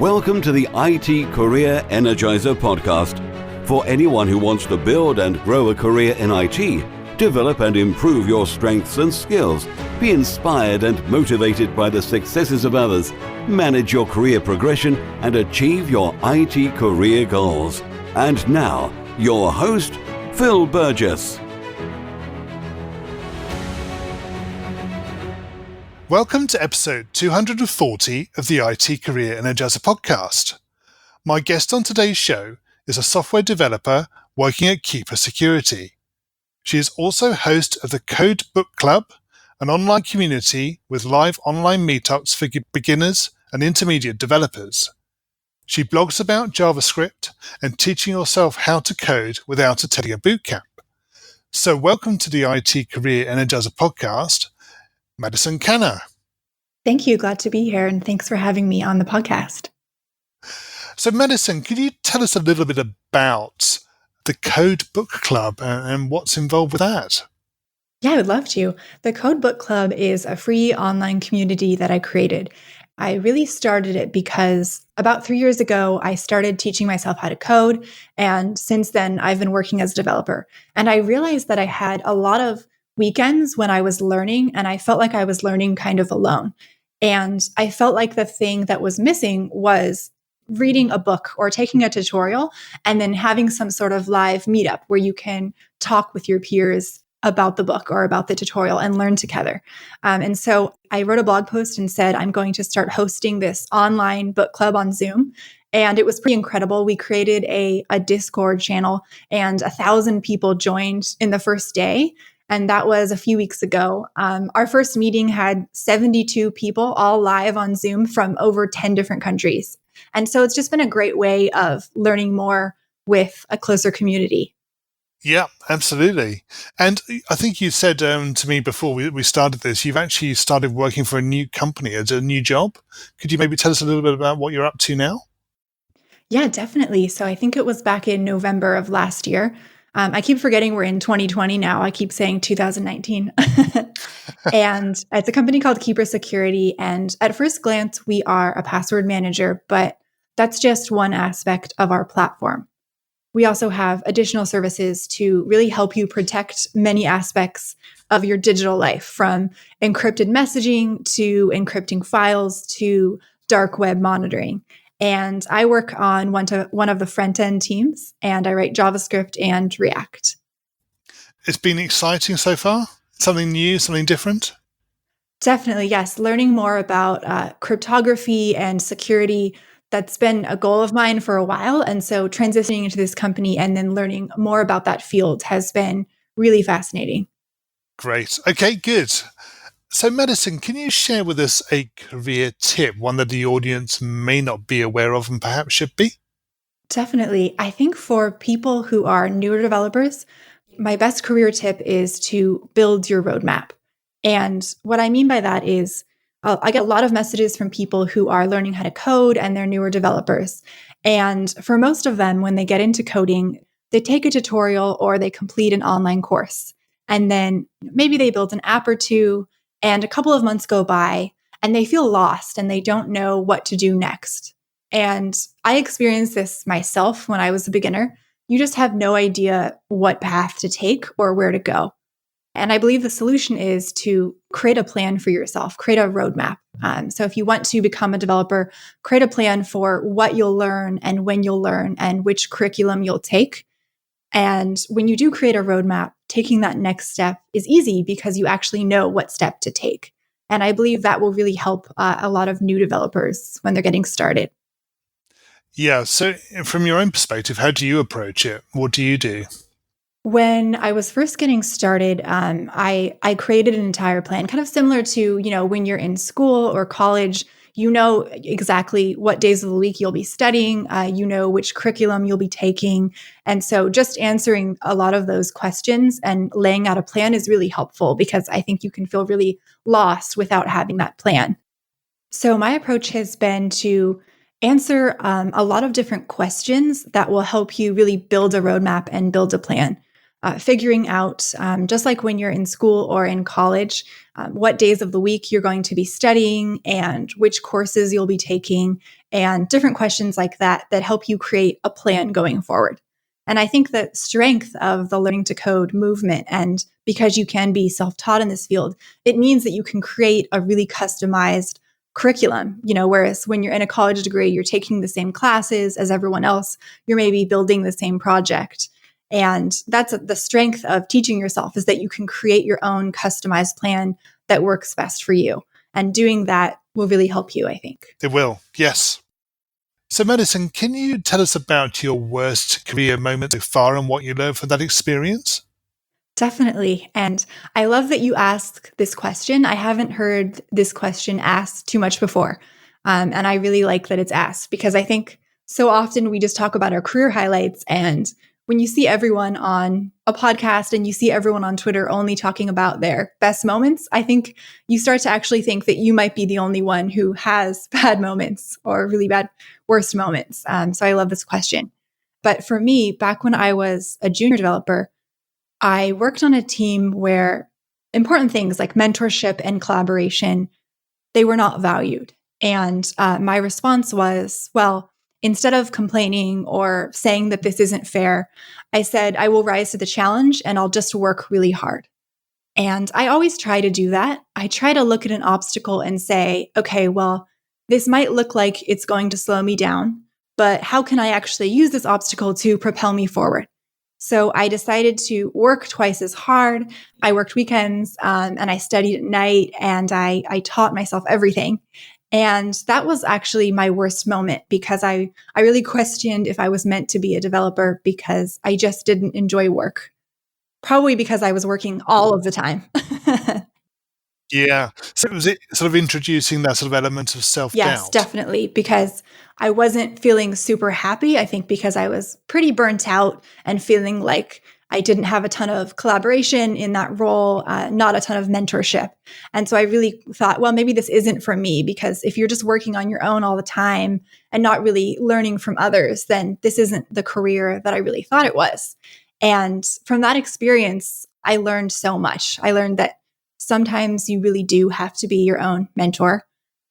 Welcome to the IT Career Energizer podcast. For anyone who wants to build and grow a career in IT, develop and improve your strengths and skills, be inspired and motivated by the successes of others, manage your career progression, and achieve your IT career goals. And now, your host, Phil Burgess. Welcome to episode 240 of the IT Career Energizer podcast. My guest on today's show is a software developer working at Keeper Security. She is also host of the CodeBookClub, an online community with live online meetups for beginners and intermediate developers. She blogs about JavaScript and teaching yourself how to code without attending a bootcamp. So welcome to the IT Career Energizer podcast, Madison Kanna. Thank you. Glad to be here. And thanks for having me on the podcast. So Madison, could you tell us a little bit about the CodeBookClub and what's involved with that? Yeah, I would love to. The CodeBookClub is a free online community that I created. I really started it because about 3 years ago, I started teaching myself how to code. And since then, I've been working as a developer. And I realized that I had a lot of weekends when I was learning, and I felt like I was learning kind of alone. And I felt like the thing that was missing was reading a book or taking a tutorial and then having some sort of live meetup where you can talk with your peers about the book or about the tutorial and learn together. And so I wrote a blog post and said, I'm going to start hosting this online book club on Zoom. And it was pretty incredible. We created a Discord channel and 1,000 people joined in the first day. And that was a few weeks ago. Our first meeting had 72 people all live on Zoom from over 10 different countries. And so it's just been a great way of learning more with a closer community. Yeah, absolutely. And I think you said to me before we started this, you've actually started working for a new company as a new job. Could you maybe tell us a little bit about what you're up to now? Yeah, definitely. So I think it was back in November of last year. I keep forgetting we're in 2020 now. I keep saying 2019. And it's a company called Keeper Security. And at first glance, we are a password manager, but that's just one aspect of our platform. We also have additional services to really help you protect many aspects of your digital life, from encrypted messaging to encrypting files to dark web monitoring. And I work on one of the front-end teams, and I write JavaScript and React. It's been exciting so far? Something new, something different? Definitely, yes. Learning more about cryptography and security, that's been a goal of mine for a while. And so transitioning into this company and then learning more about that field has been really fascinating. Great. Okay, good. So Madison, can you share with us a career tip, one that the audience may not be aware of and perhaps should be? Definitely. I think for people who are newer developers, my best career tip is to build your roadmap. And what I mean by that is I get a lot of messages from people who are learning how to code and they're newer developers. And for most of them, when they get into coding, they take a tutorial or they complete an online course. And then maybe they build an app or two, and a couple of months go by and they feel lost and they don't know what to do next. And I experienced this myself when I was a beginner. You just have no idea what path to take or where to go. And I believe the solution is to create a plan for yourself, create a roadmap. So if you want to become a developer, create a plan for what you'll learn and when you'll learn and which curriculum you'll take. And when you do create a roadmap, taking that next step is easy because you actually know what step to take. And I believe that will really help a lot of new developers when they're getting started. Yeah. So from your own perspective, how do you approach it? What do you do? When I was first getting started, I created an entire plan, kind of similar to, when you're in school or college, you know exactly what days of the week you'll be studying, you know which curriculum you'll be taking. And so just answering a lot of those questions and laying out a plan is really helpful because I think you can feel really lost without having that plan. So my approach has been to answer a lot of different questions that will help you really build a roadmap and build a plan. figuring out, just like when you're in school or in college, what days of the week you're going to be studying and which courses you'll be taking, and different questions like that that help you create a plan going forward. And I think the strength of the learning to code movement, and because you can be self-taught in this field, it means that you can create a really customized curriculum, whereas when you're in a college degree, you're taking the same classes as everyone else, you're maybe building the same project. And that's the strength of teaching yourself, is that you can create your own customized plan that works best for you. And doing that will really help you, I think. It will, yes. So, Madison, can you tell us about your worst career moment so far and what you learned from that experience? Definitely. And I love that you asked this question. I haven't heard this question asked too much before. And I really like that it's asked, because I think so often we just talk about our career highlights. And when you see everyone on a podcast and you see everyone on Twitter only talking about their best moments, I think you start to actually think that you might be the only one who has bad moments or really bad worst moments. So I love this question. But for me, back when I was a junior developer, I worked on a team where important things like mentorship and collaboration, they were not valued. And my response was, well, instead of complaining or saying that this isn't fair, I said, I will rise to the challenge and I'll just work really hard. And I always try to do that. I try to look at an obstacle and say, okay, well, this might look like it's going to slow me down, but how can I actually use this obstacle to propel me forward? So I decided to work twice as hard. I worked weekends and I studied at night, and I taught myself everything. And that was actually my worst moment, because I really questioned if I was meant to be a developer, because I just didn't enjoy work. Probably because I was working all of the time. Yeah. So was it sort of introducing that sort of element of self-doubt? Yes, definitely, because I wasn't feeling super happy. I think because I was pretty burnt out and feeling like I didn't have a ton of collaboration in that role, not a ton of mentorship. And so I really thought, well, maybe this isn't for me, because if you're just working on your own all the time and not really learning from others, then this isn't the career that I really thought it was. And from that experience, I learned so much. I learned that sometimes you really do have to be your own mentor,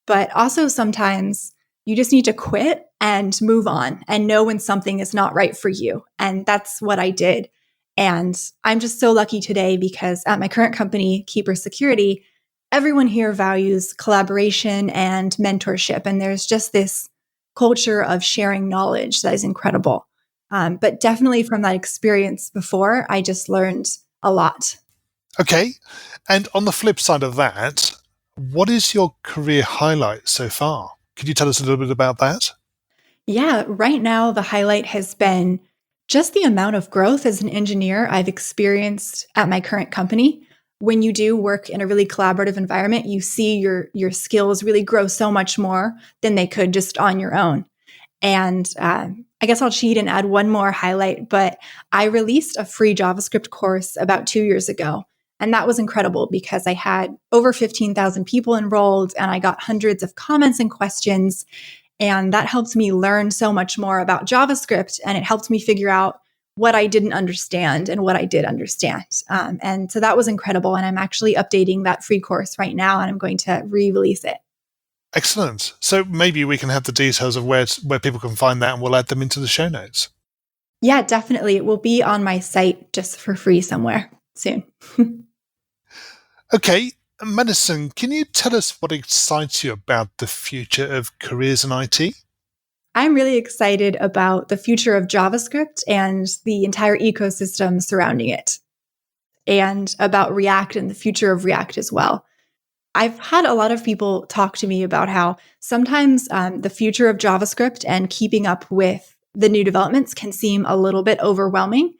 but also sometimes you just need to quit and move on and know when something is not right for you. And that's what I did. And I'm just so lucky today, because at my current company, Keeper Security, everyone here values collaboration and mentorship. And there's just this culture of sharing knowledge that is incredible. But definitely from that experience before, I just learned a lot. Okay. And on the flip side of that, what is your career highlight so far? Could you tell us a little bit about that? Yeah, right now the highlight has been just the amount of growth as an engineer I've experienced at my current company. When you do work in a really collaborative environment, you see your skills really grow so much more than they could just on your own. And I guess I'll cheat and add one more highlight, but I released a free JavaScript course about 2 years ago. And that was incredible, because I had over 15,000 people enrolled and I got hundreds of comments and questions. And that helped me learn so much more about JavaScript. And it helped me figure out what I didn't understand and what I did understand. And so that was incredible. And I'm actually updating that free course right now, and I'm going to re-release it. Excellent. So maybe we can have the details of where people can find that, and we'll add them into the show notes. Yeah, definitely. It will be on my site just for free somewhere soon. Okay. Madison, can you tell us what excites you about the future of careers in IT? I'm really excited about the future of JavaScript and the entire ecosystem surrounding it, and about React and the future of React as well. I've had a lot of people talk to me about how sometimes the future of JavaScript and keeping up with the new developments can seem a little bit overwhelming.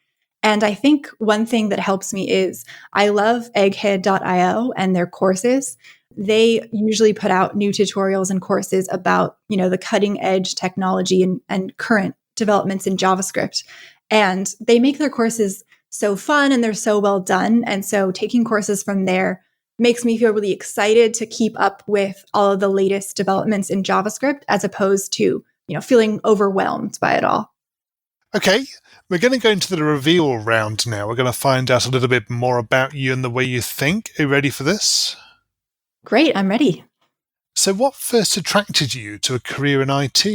And I think one thing that helps me is I love egghead.io and their courses. They usually put out new tutorials and courses about, the cutting edge technology and current developments in JavaScript. And they make their courses so fun and they're so well done. And so taking courses from there makes me feel really excited to keep up with all of the latest developments in JavaScript, as opposed to, feeling overwhelmed by it all. Okay, we're going to go into the reveal round now. We're going to find out a little bit more about you and the way you think. Are you ready for this? Great, I'm ready. So what first attracted you to a career in IT?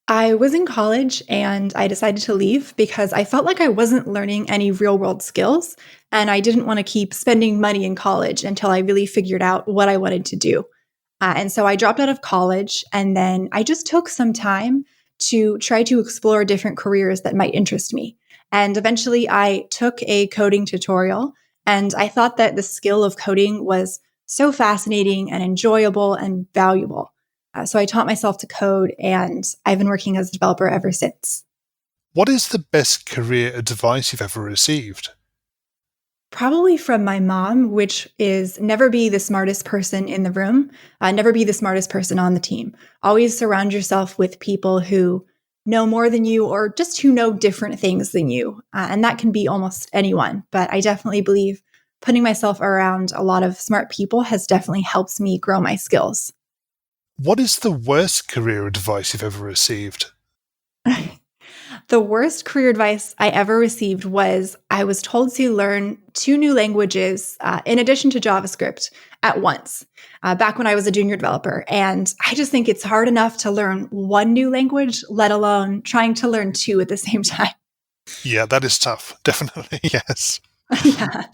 I was in college and I decided to leave because I felt like I wasn't learning any real world skills. And I didn't want to keep spending money in college until I really figured out what I wanted to do. And so I dropped out of college and then I just took some time to try to explore different careers that might interest me. And eventually I took a coding tutorial and I thought that the skill of coding was so fascinating and enjoyable and valuable. So I taught myself to code and I've been working as a developer ever since. What is the best career advice you've ever received? Probably from my mom, which is never be the smartest person in the room, never be the smartest person on the team. Always surround yourself with people who know more than you or just who know different things than you. And that can be almost anyone. But I definitely believe putting myself around a lot of smart people has definitely helped me grow my skills. What is the worst career advice you've ever received? The worst career advice I ever received was I was told to learn 2 new languages in addition to JavaScript at once, back when I was a junior developer. And I just think it's hard enough to learn 1 new language, let alone trying to learn 2 at the same time. Yeah, that is tough. Definitely, yes. Yeah.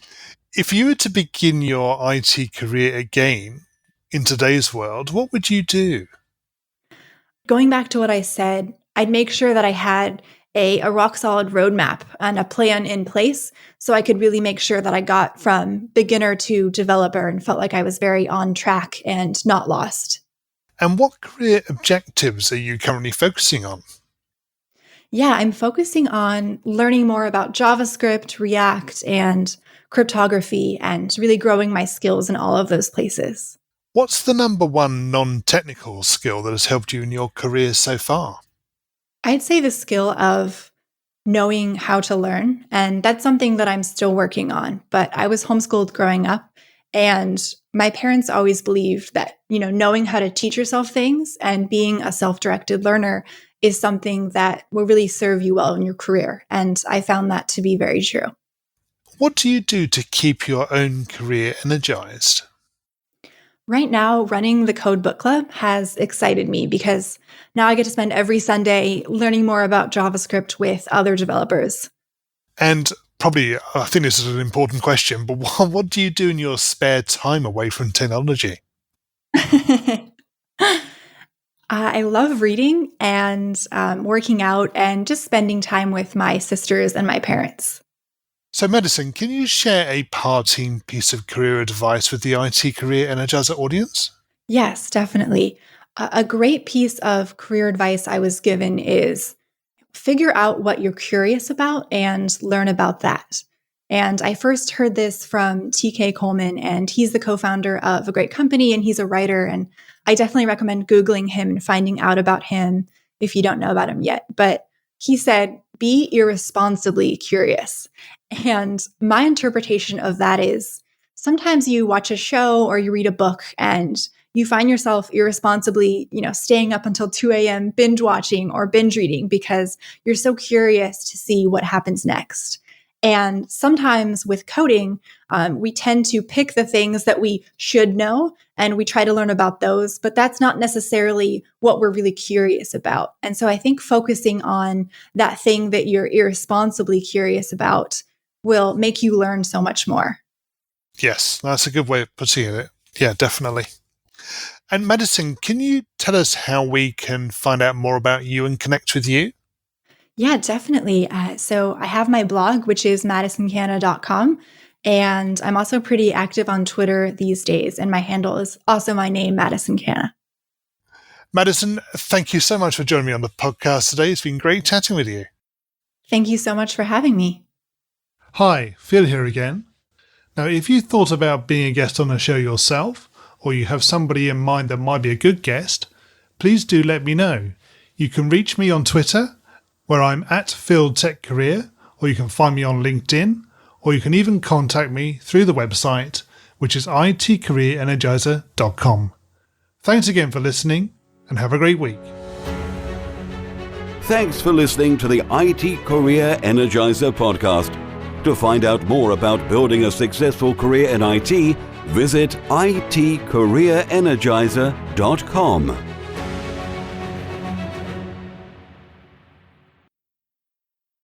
If you were to begin your IT career again in today's world, what would you do? Going back to what I said, I'd make sure that I had a rock solid roadmap and a plan in place so I could really make sure that I got from beginner to developer and felt like I was very on track and not lost. And what career objectives are you currently focusing on? Yeah, I'm focusing on learning more about JavaScript, React, and cryptography, and really growing my skills in all of those places. What's the number one non-technical skill that has helped you in your career so far? I'd say the skill of knowing how to learn. And that's something that I'm still working on. But I was homeschooled growing up. And my parents always believed that, knowing how to teach yourself things and being a self-directed learner is something that will really serve you well in your career. And I found that to be very true. What do you do to keep your own career energized? Right now, running the CodeBookClub has excited me because now I get to spend every Sunday learning more about JavaScript with other developers. And probably, I think this is an important question, but what do you do in your spare time away from technology? I love reading and working out and just spending time with my sisters and my parents. So, Madison, can you share a parting piece of career advice with the IT Career Energizer audience? Yes, definitely. A great piece of career advice I was given is figure out what you're curious about and learn about that. And I first heard this from TK Coleman, and he's the co-founder of a great company and he's a writer. And I definitely recommend Googling him and finding out about him if you don't know about him yet. But he said, be irresponsibly curious. And my interpretation of that is sometimes you watch a show or you read a book and you find yourself irresponsibly, staying up until 2 a.m. binge watching or binge reading because you're so curious to see what happens next. And sometimes with coding, we tend to pick the things that we should know and we try to learn about those, but that's not necessarily what we're really curious about. And so I think focusing on that thing that you're irresponsibly curious about will make you learn so much more. Yes, that's a good way of putting it. Yeah, definitely. And Madison, can you tell us how we can find out more about you and connect with you? Yeah, definitely. So I have my blog, which is madisonkanna.com. And I'm also pretty active on Twitter these days. And my handle is also my name, Madison Kanna. Madison, thank you so much for joining me on the podcast today. It's been great chatting with you. Thank you so much for having me. Hi, Phil here again. Now, if you thought about being a guest on the show yourself, or you have somebody in mind that might be a good guest, please do let me know. You can reach me on Twitter, where I'm at PhilTechCareer, or you can find me on LinkedIn, or you can even contact me through the website, which is itcareerenergizer.com. Thanks again for listening, and have a great week. Thanks for listening to the IT Career Energizer podcast. To find out more about building a successful career in IT, visit itcareerenergizer.com.